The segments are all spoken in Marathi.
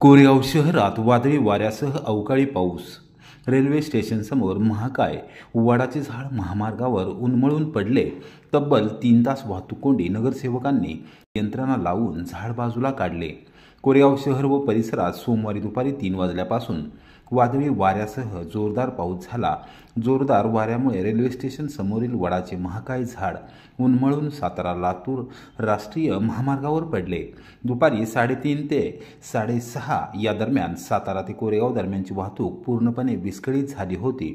कोरेगाव शहरात वादळी वाऱ्यासह अवकाळी पाऊस. रेल्वे स्टेशनसमोर महाकाय वडाचे झाड महामार्गावर उन्मळून पडले. तब्बल 3 तास वाहतूक कोंडी. नगरसेवकांनी यंत्रणा लावून झाड बाजूला काढले. कोरेगाव शहर व परिसरात सोमवारी दुपारी 3 वाजल्यापासून वादळी वाऱ्यासह जोरदार पाऊस झाला. जोरदार वाऱ्यामुळे रेल्वे स्टेशन समोरील वडाचे महाकाय झाड उन्मळून सातारा लातूर राष्ट्रीय महामार्गावर पडले. दुपारी 3:30 ते 6:30 या दरम्यान सातारा ते कोरेगाव दरम्यानची वाहतूक पूर्णपणे विस्कळीत झाली होती.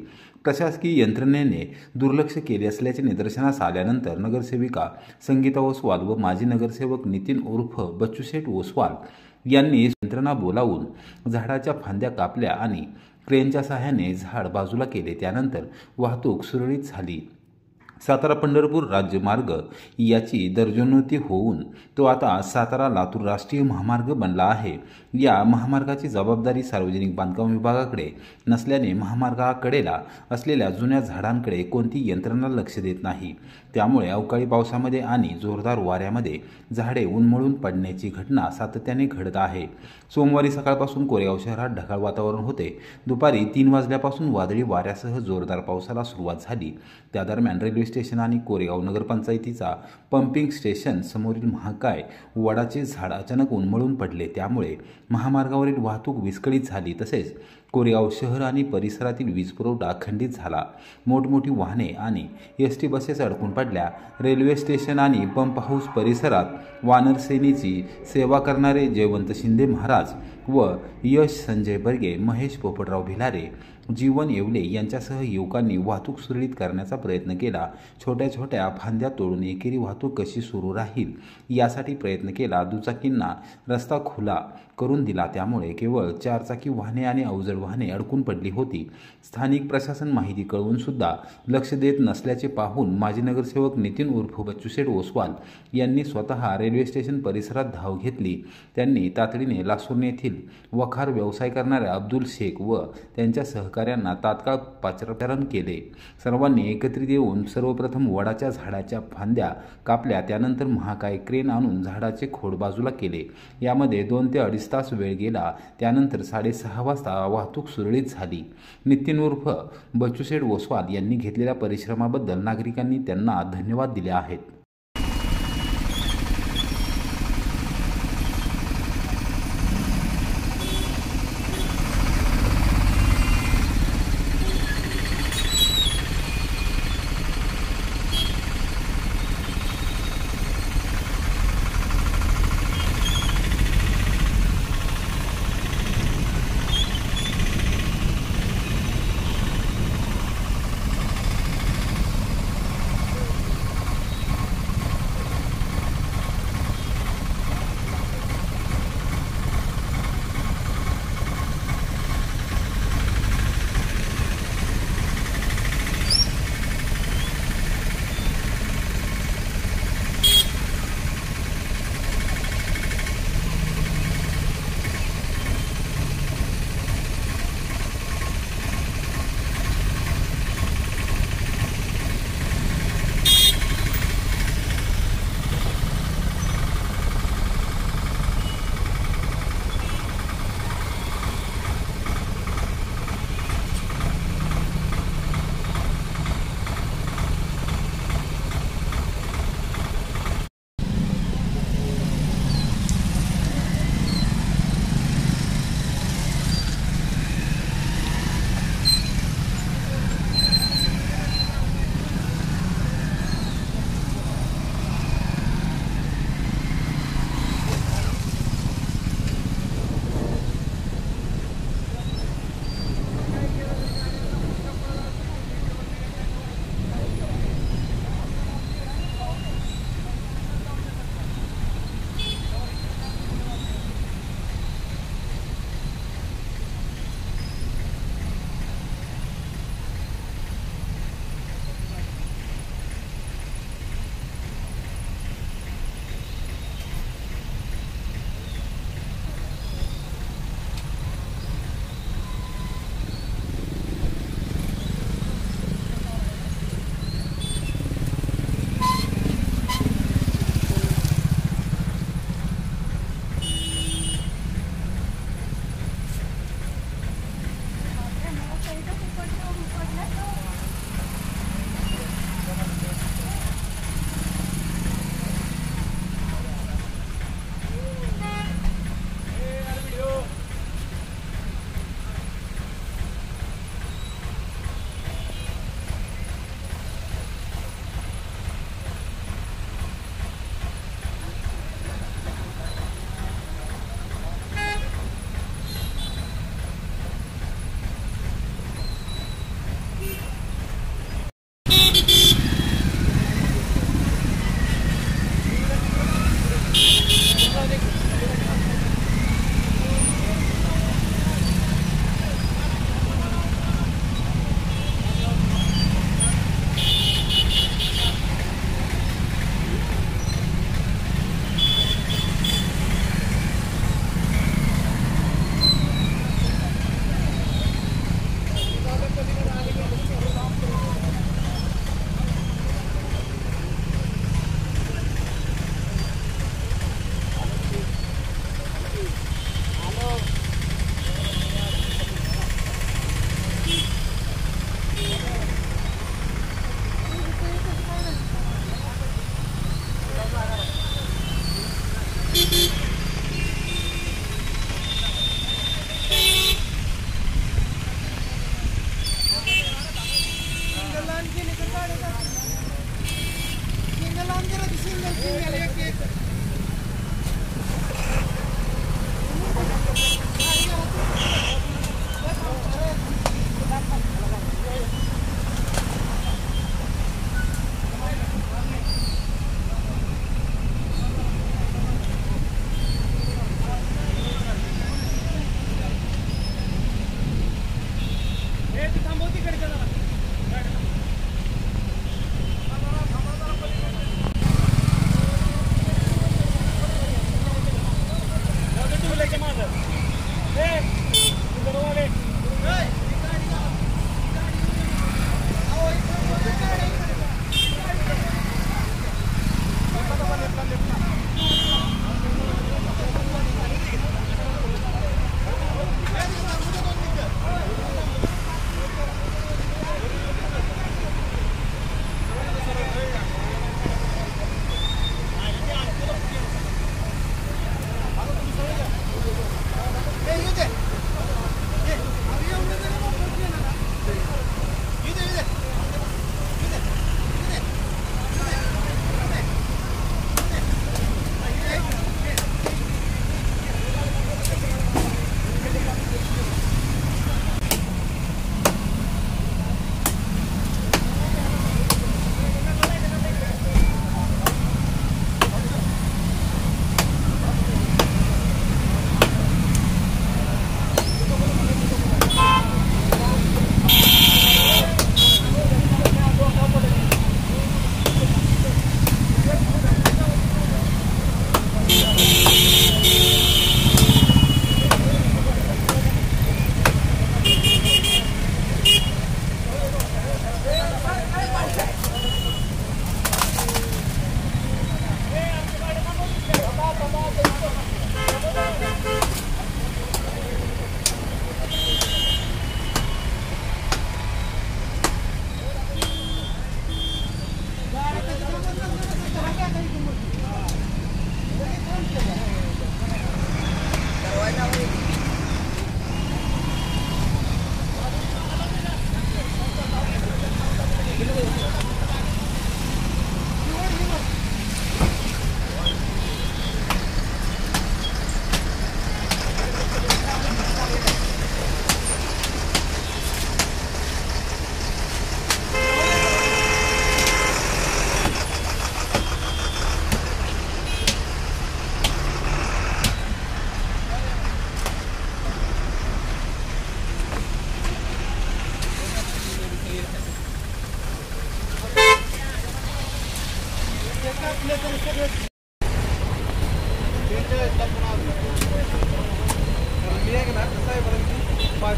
प्रशासकीय यंत्रणेने दुर्लक्ष केले असल्याचे निदर्शनास आल्यानंतर नगरसेविका संगीता ओसवाल व माजी नगरसेवक नितीन उर्फ बच्चूशेठ ओसवाल यांनी यंत्रणा बोलावून झाडाच्या फांद्या कापल्या आणि क्रेनच्या सहाय्याने झाड बाजूला केले. त्यानंतर वाहतूक सुरळीत झाली. सातारा पंढरपूर राज्यमार्ग याची दर्जोन्नती होऊन तो आता सातारा लातूर राष्ट्रीय महामार्ग बनला आहे. या महामार्गाची जबाबदारी सार्वजनिक बांधकाम विभागाकडे नसल्याने महामार्गाकडेला असलेल्या जुन्या झाडांकडे कोणती यंत्रणा लक्ष देत नाही. त्यामुळे अवकाळी पावसामध्ये आणि जोरदार वाऱ्यामध्ये झाडे उन्मळून पडण्याची घटना सातत्याने घडत आहे. सोमवारी सकाळपासून कोरेगाव शहरात ढगाळ वातावरण होते. दुपारी 3 वाजल्यापासून वादळी वाऱ्यासह जोरदार पावसाला सुरुवात झाली. त्या दरम्यान रेल्वे स्टेशन आणि कोरेगाव नगरपंचायतीचा पंपिंग स्टेशन समोरील महाकाय वडाचे झाड अचानक उन्मळून पडले. त्यामुळे महामार्गावरील वाहतूक विस्कळीत झाली. तसेच कोरेगाव शहर आणि परिसरातील वीज पुरवठा खंडित झाला. मोठमोठी वाहने आणि एसटी बसेस अडकून पडल्या. रेल्वे स्टेशन आणि पंप हाऊस परिसरात वानर सेनेची सेवा करणारे जयवंत शिंदे महाराज व यश संजय बर्गे, महेश पोपटराव भिलारे, जीवन येवले यांच्यासह युवकांनी वाहतूक सुरळीत करण्याचा प्रयत्न केला. छोट्या छोट्या फांद्या तोडून एकेरी वाहतूक कशी सुरू राहील यासाठी प्रयत्न केला. दुचाकींना रस्ता खुला करून दिला. त्यामुळे केवळ 4 चाकी वाहने आणि अवजड वाहने अडकून पडली होती. स्थानिक प्रशासन माहिती कळवून सुद्धा लक्ष देत नसल्याचे पाहून माजी नगरसेवक नितीन उर्फ बच्चूशेठ ओसवाल यांनी स्वतः रेल्वे स्टेशन परिसरात धाव घेतली. त्यांनी तातडीने लासूर येथील वखार व्यवसाय करणाऱ्या अब्दुल शेख व त्यांच्या सहकाऱ्यांना तात्काळ पाचारण केले. सर्वांनी एकत्रित येऊन सर्वप्रथम वडाच्या झाडाच्या फांद्या कापल्या. त्यानंतर महाकाय क्रेन आणून झाडाचे खोड बाजूला केले. यामध्ये 2 ते 2.5 तास वेळ गेला. त्यानंतर 6:30 वाजता वाहतूक सुरळीत झाली. नितीन उर्फ बच्चूशेठ ओसवाल यांनी घेतलेल्या परिश्रमाबद्दल नागरिकांनी त्यांना धन्यवाद दिले आहेत.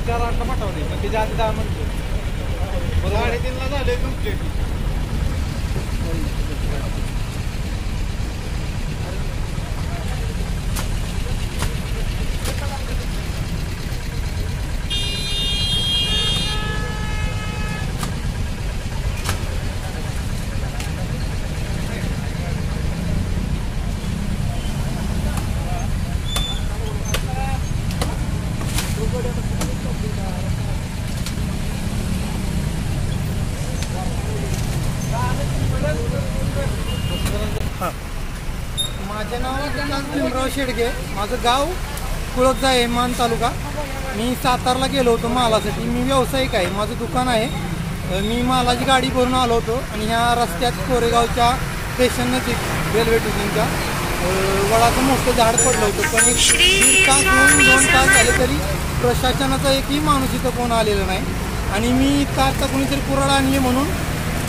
4-8ला पाठवले, पण त्याच्या आधी 10 म्हणतो. 3:30ला झाले कंप्लीट. माझे नाव भीमराव शेडगे, माझं गाव कुळकजा आहे, मान तालुका. मी सातारला गेलो होतो मालासाठी. मी व्यावसायिक आहे, माझं दुकान आहे. मी मालाची गाडी भरून आलो होतो आणि ह्या रस्त्यात कोरेगावच्या स्टेशन नजीक रेल्वे स्टेशनच्या वडाचं मोठं झाड पडलं होतं. पण एक 1.5 तास 2 तास झाले तरी प्रशासनाचा एकही माणूस इथं कोण आलेला नाही. आणि मी आता कोणीतरी कुऱ्हाड आणली म्हणून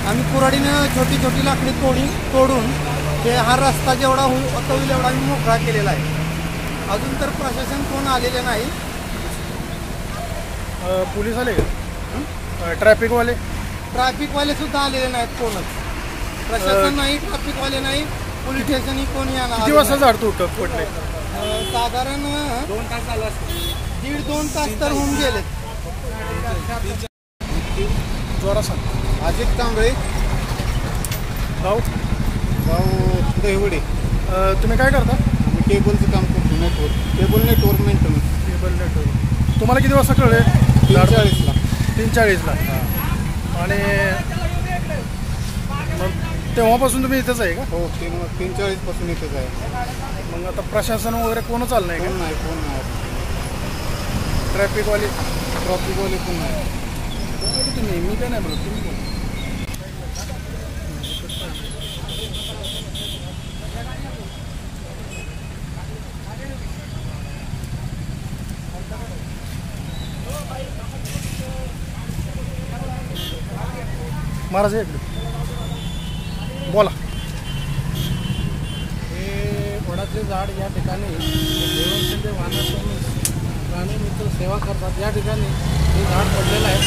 आम्ही कुऱ्हाडीनं छोटी छोटी लाकडी तोडून ते हा रस्ता जेवढा होईल एवढा आम्ही मोकळा केलेला आहे. अजून तर प्रशासन कोण आलेले नाही. पोलीस आले का? ट्रॅफिकवाले सुद्धा आलेले नाहीत कोणच. प्रशासन नाही, ट्रॅफिकवाले नाही, पोलीस स्टेशनही कोणी येणार. किती वाजता झाड पडले? साधारण 2 तास झाला असतो. 1.5-2 तास तर होऊन गेले. जोरा सांग. अजित कांबळे, गाव दहिवडे. तुम्ही काय करता? मी टेबलचं काम करतो. Table network maintenance. तुम्हाला किती वाजता कळले? 3:40ला. 3:40ला. आणि मग तेव्हापासून तुम्ही इथंच आहे का? हो, 3:40 पासून इथंच आहे. मग आता प्रशासन वगैरे कोणच आलं नाही का? कोण नाही. ट्रॅफिकवाले कोण नाही. तुम्ही मी काय नाही बोलत, तुम्ही बोला. महाराज बोला. हे वडाचे झाड या ठिकाणी देवनसिंग वाहनासोबत प्राणी मित्र सेवा करतात. या ठिकाणी हे झाड पडलेलं आहे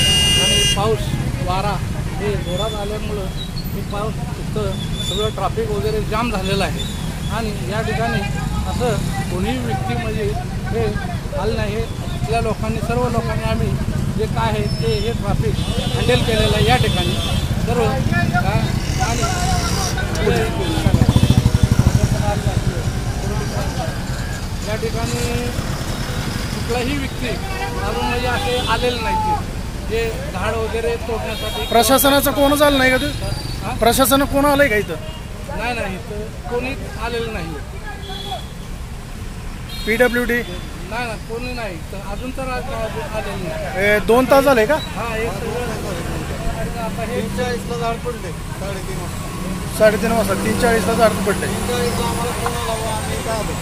आणि पाऊस वारा हे जोरात आल्यामुळं हे पाऊस इथं सगळं ट्रॅफिक वगैरे जाम झालेलं आहे. आणि या ठिकाणी असं कोणीही व्यक्ती म्हणजे हे आलं नाही. हे इथल्या लोकांनी, सर्व लोकांनी आम्ही जे काय आहे ते हे ट्रॅफिक हँडल केलेलं आहे या ठिकाणी सर्व काय. आणि या ठिकाणी कुठलाही व्यक्ती अजून म्हणजे असे आलेले नाही जे झाड वगैरे तोडण्यासाठी. प्रशासनाचं कोणच आलं नाही का? ते प्रशासन कोण आलंय का इथं? नाही इथं कोणीच आलेलं नाही. PWD नाही कोणी नाही अजून तर आलेलं नाही. 2 तास झाले का? हा, एक आता हे 3:40ला झाड पडले. 3:30 वाजता 3:40ला झाड पडले. 3:40ला आम्हाला फोन आला, आम्ही इथं आलो.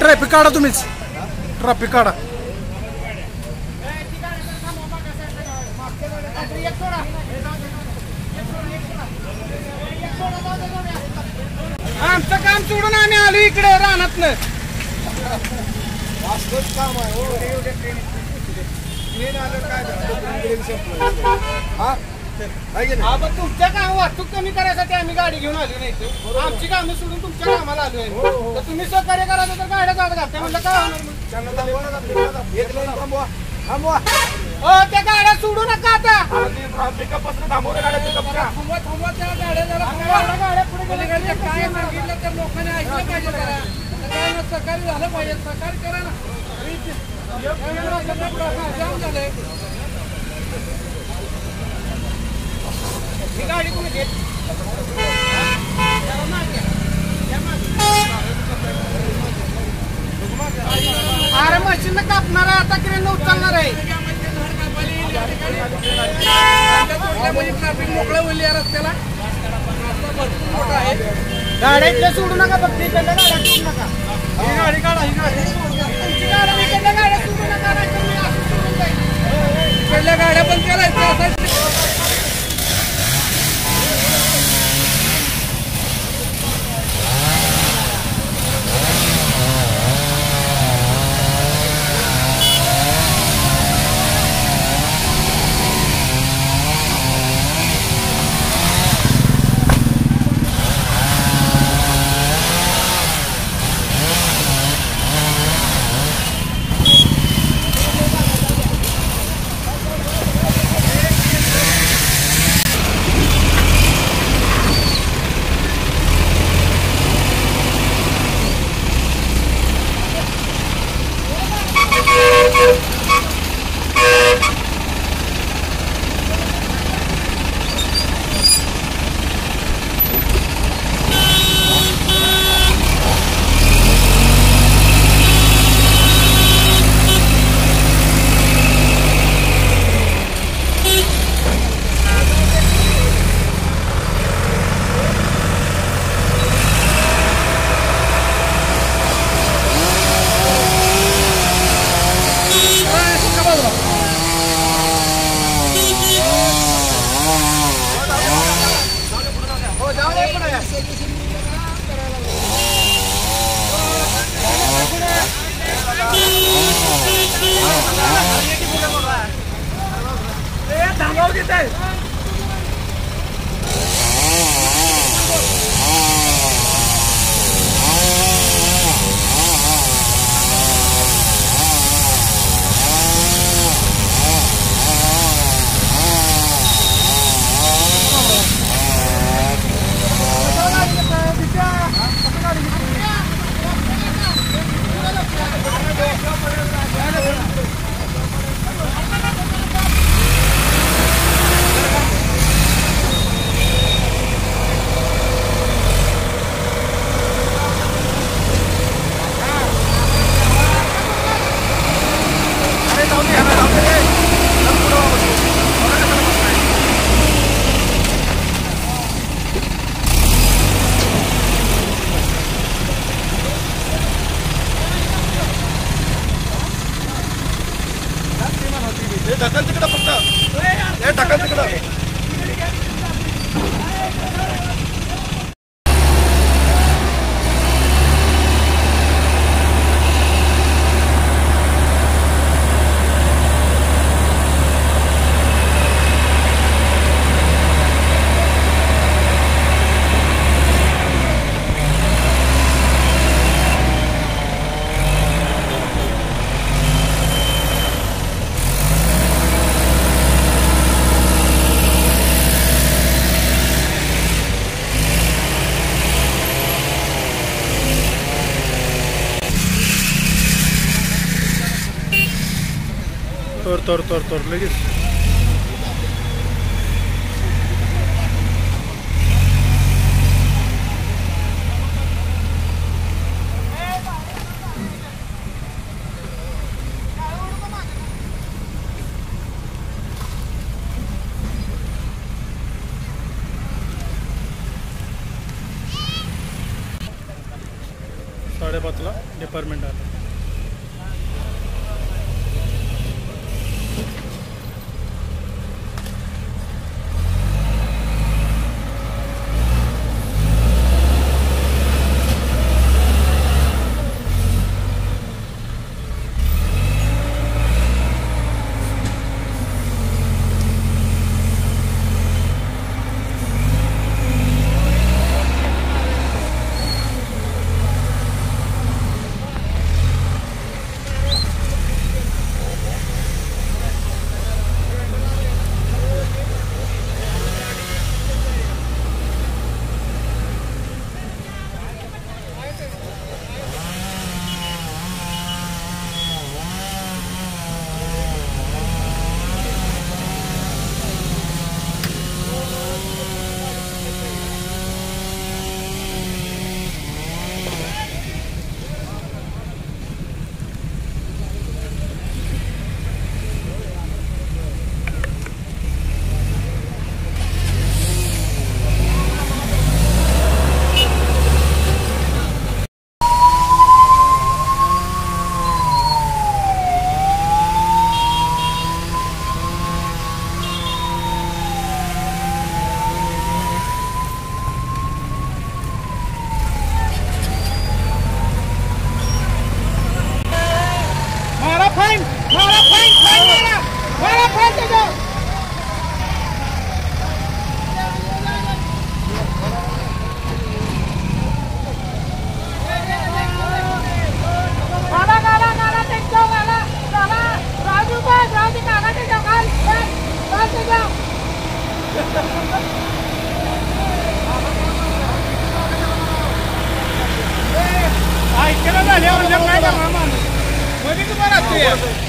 ट्रॅफिक काढा, तुम्हीच ट्रॅफिक काढा. आमचं काम सोडून आम्ही आलो इकडे रानातनं. काम आहे. तुमच्या काम वाहतूक कमी करायसाठी आम्ही गाडी घेऊन आली नाही. आमची कामं सोडून तुमच्या कामाला आलोय. तर तुम्ही सहकार्य करायचं तर गाड्या जात घालते म्हणलं काय होणार. त्या गाड्या सोडू नका आता. थांबवा त्या गाड्या जरा. गाड्या पुढे गेल्या काय सांगितलं तर लोकांनी ऐकलं पाहिजे. काय ना सहकार्य झालं पाहिजे. सहकार्य करा ना. जाम झालंय. ही गाडी कोणी घेत अरे मशीन कापणार आहे आता क्रेन उचलणार आहे. ट्रॅफिक मोकळं होईल या रस्त्याला. गाड्या सोडू नका फक्त इकडल्या गाड्या सोडू नका. ही गाडी काढा ही गाडी इकडल्या गाड्या सोडू नका नाही तर मी असं सोडून जाईल. इकडल्या गाड्या बंद करायच्या. ढकल तिकडं फक्त हे ढकल तिकडं. तोर लगेच. साडेपाचला डिपार्टमेंट आलं. ऐकायला झाले म्हणजे काय करणार माणूस मध्ये तुम्हाला असतो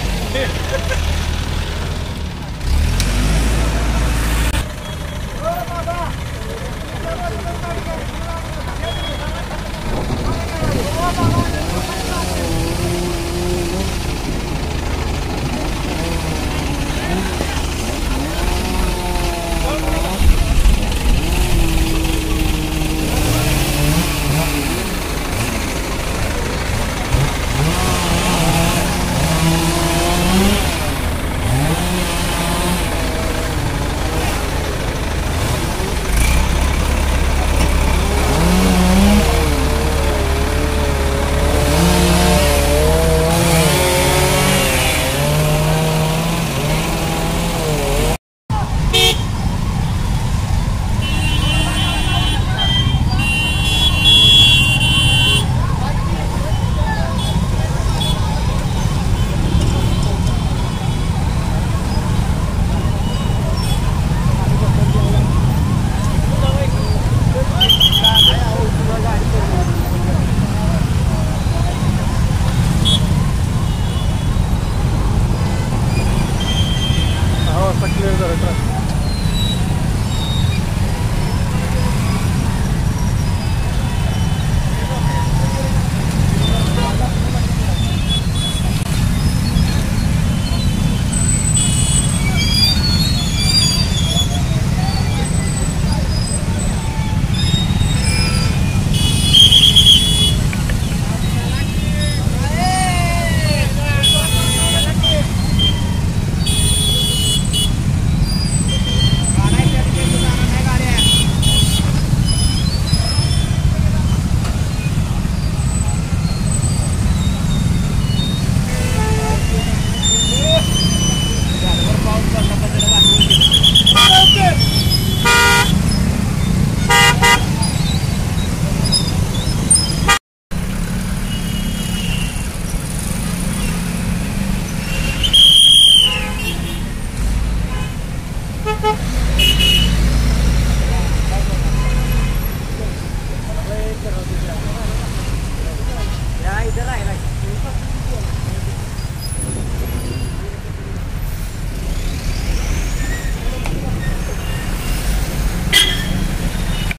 Ha ha!